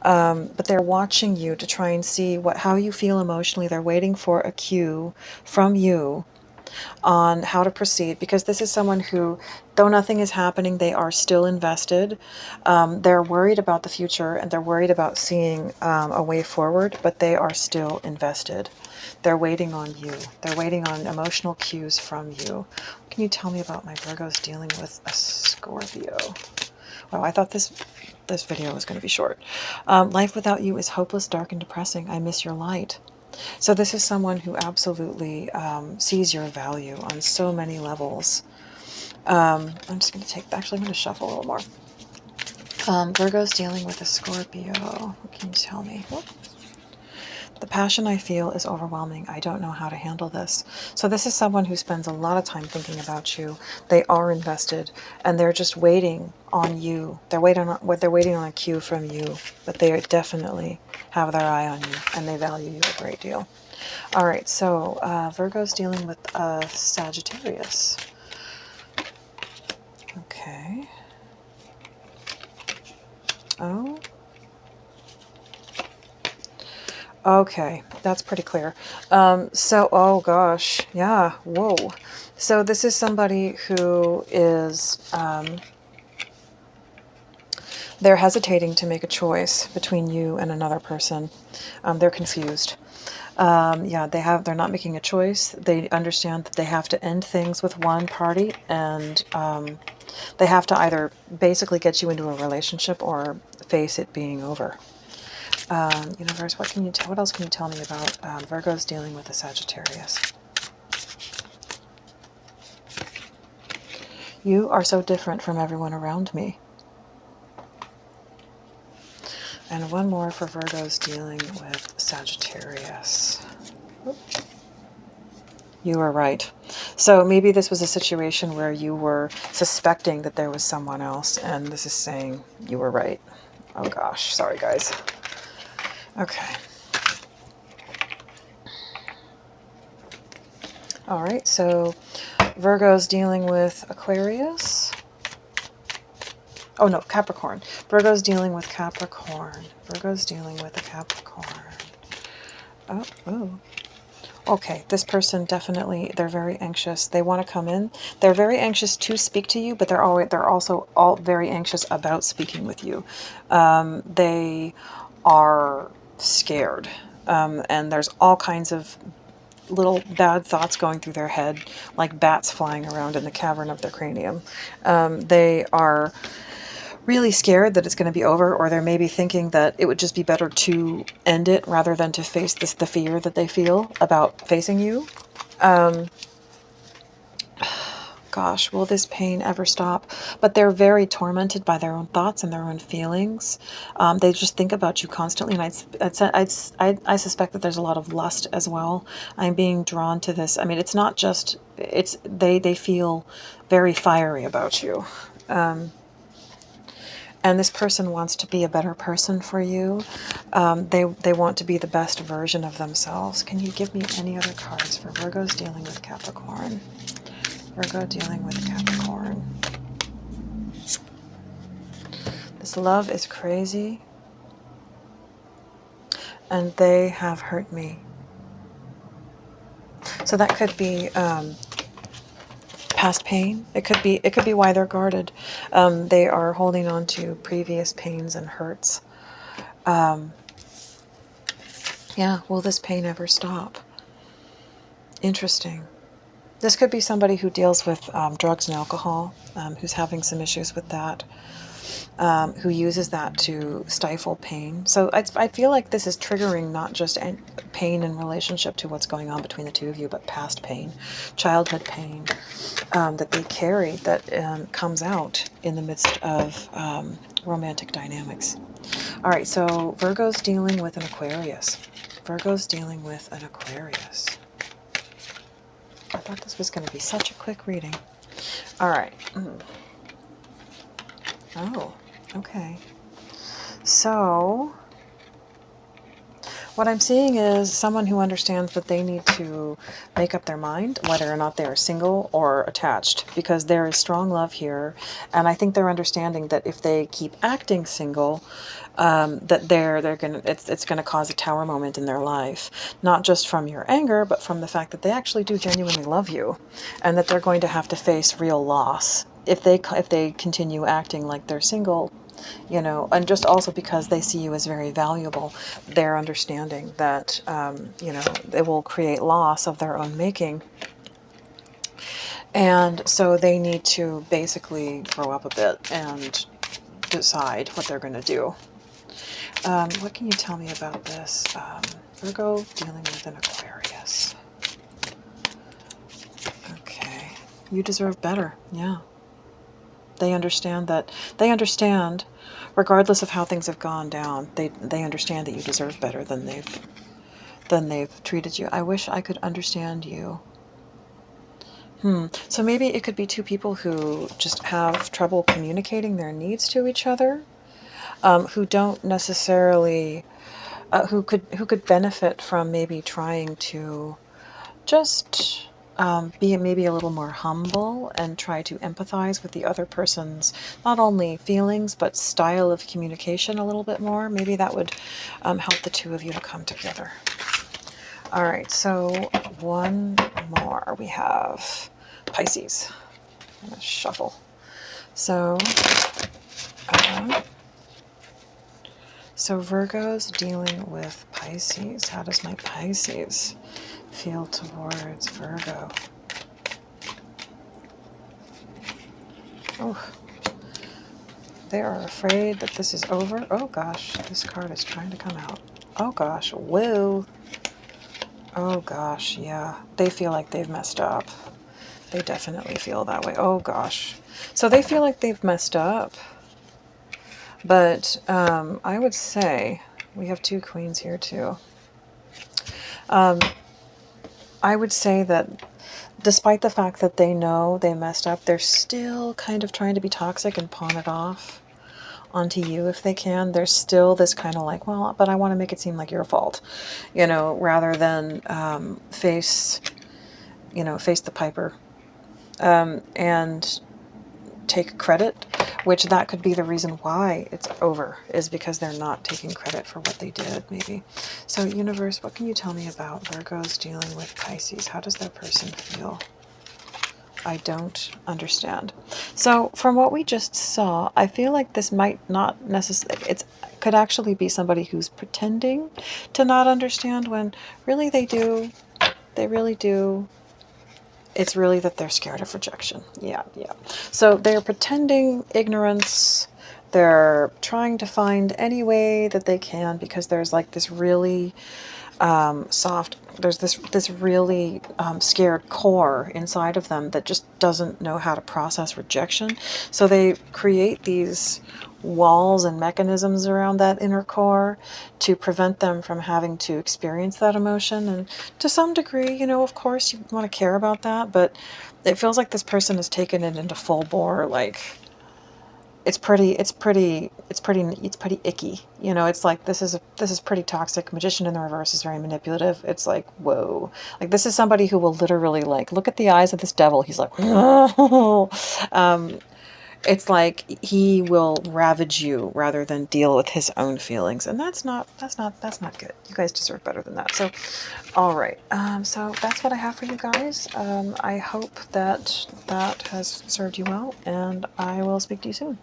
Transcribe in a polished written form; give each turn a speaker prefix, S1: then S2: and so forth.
S1: But they're watching you to try and see how you feel emotionally. They're waiting for a cue from you on how to proceed, because this is someone who, though nothing is happening, they are still invested. They're worried about the future, and they're worried about seeing a way forward, but they are still invested. They're waiting on you. They're waiting on emotional cues from you. What can you tell me about my Virgos dealing with a Scorpio? Wow, I thought this video was going to be short. Life without you is hopeless, dark, and depressing. I miss your light. So this is someone who absolutely sees your value on so many levels. I'm just going to actually I'm going to shuffle a little more. Virgo's dealing with a Scorpio. What can you tell me? Whoop. The passion I feel is overwhelming. I don't know how to handle this. So this is someone who spends a lot of time thinking about you. They are invested, and they're just waiting on you. They're waiting on a cue from you, but they definitely have their eye on you, and they value you a great deal. All right, so Virgo's dealing with Sagittarius. Okay. Oh. Okay, that's pretty clear. So, oh gosh, yeah, whoa. So this is somebody who is, they're hesitating to make a choice between you and another person. They're confused. Yeah, they're not making a choice. They understand that they have to end things with one party, and they have to either basically get you into a relationship or face it being over. Universe, what else can you tell me about Virgo's dealing with a Sagittarius? You are so different from everyone around me. And one more for Virgo's dealing with Sagittarius. Oops. You were right. So maybe this was a situation where you were suspecting that there was someone else, and this is saying you were right. Oh gosh, sorry guys. Okay. All right, so Virgo's dealing with Aquarius. Oh no, Capricorn. Virgo's dealing with Capricorn. Virgo's dealing with a Capricorn. Oh. Okay, this person definitely, they're very anxious. They want to come in. They're very anxious to speak to you, but they're also all very anxious about speaking with you. They are scared, and there's all kinds of little bad thoughts going through their head, like bats flying around in the cavern of their cranium. They are really scared that it's going to be over, or they're maybe thinking that it would just be better to end it rather than to face the fear that they feel about facing you. Gosh, will this pain ever stop? But they're very tormented by their own thoughts and their own feelings. They just think about you constantly, and I suspect that there's a lot of lust as well. I'm being drawn to this. I mean, it's not just, they feel very fiery about you. And this person wants to be a better person for you. They want to be the best version of themselves. Can you give me any other cards for Virgo's dealing with Capricorn? Virgo dealing with Capricorn. This love is crazy, and they have hurt me. So that could be past pain. It could be why they're guarded. They are holding on to previous pains and hurts. Yeah, will this pain ever stop? Interesting. This could be somebody who deals with drugs and alcohol, who's having some issues with that, who uses that to stifle pain. So I feel like this is triggering not just pain in relationship to what's going on between the two of you, but past pain, childhood pain that they carry that comes out in the midst of romantic dynamics. All right, so Virgo's dealing with an Aquarius. Virgo's dealing with an Aquarius. I thought this was going to be such a quick reading. All right. Oh, okay. So, What I'm seeing is someone who understands that they need to make up their mind whether or not they are single or attached, because there is strong love here. And I think they're understanding that if they keep acting single, that they're gonna, it's gonna cause a tower moment in their life, not just from your anger, but from the fact that they actually do genuinely love you, and that they're going to have to face real loss if they continue acting like they're single. You know, and just also because they see you as very valuable, they're understanding that, you know, it will create loss of their own making. And so they need to basically grow up a bit and decide what they're going to do. What can you tell me about this? Virgo dealing with an Aquarius. Okay. You deserve better. Yeah. They understand that. They understand, regardless of how things have gone down, they understand that you deserve better than they've treated you. I wish I could understand you. So maybe it could be two people who just have trouble communicating their needs to each other, who don't necessarily, who could benefit from maybe trying to just be maybe a little more humble and try to empathize with the other person's not only feelings but style of communication a little bit more. Maybe that would help the two of you to come together. All right, so one more. We have Pisces. I'm gonna shuffle. So Virgo's dealing with Pisces. How does my Pisces feel towards Virgo? Oh, they are afraid that this is over. Oh gosh, this card is trying to come out. Oh gosh, whoa. Oh gosh, yeah. They feel like they've messed up. They definitely feel that way. Oh gosh. So they feel like they've messed up. But I would say, we have two queens here too. I would say that despite the fact that they know they messed up, they're still kind of trying to be toxic and pawn it off onto you if they can. There's still this kind of like, well, but I want to make it seem like your fault, you know, rather than face the piper and take credit, which that could be the reason why it's over, is because they're not taking credit for what they did, maybe. So universe, what can you tell me about Virgos dealing with Pisces? How does that person feel? I don't understand. So from what we just saw, I feel like this might not necessarily, it could actually be somebody who's pretending to not understand when really they do. They really do. It's really that they're scared of rejection. Yeah. So they're pretending ignorance. They're trying to find any way that they can, because there's like this really there's this really scared core inside of them that just doesn't know how to process rejection. So they create these walls and mechanisms around that inner core to prevent them from having to experience that emotion. And to some degree, you know, of course you want to care about that, but it feels like this person has taken it into full bore, like it's pretty icky. You know, it's like this is pretty toxic. Magician in the reverse is very manipulative. It's like, whoa. Like this is somebody who will literally like look at the eyes of this devil. He's like, it's like he will ravage you rather than deal with his own feelings. And that's not good. You guys deserve better than that. So, all right. So that's what I have for you guys. I hope that has served you well, and I will speak to you soon.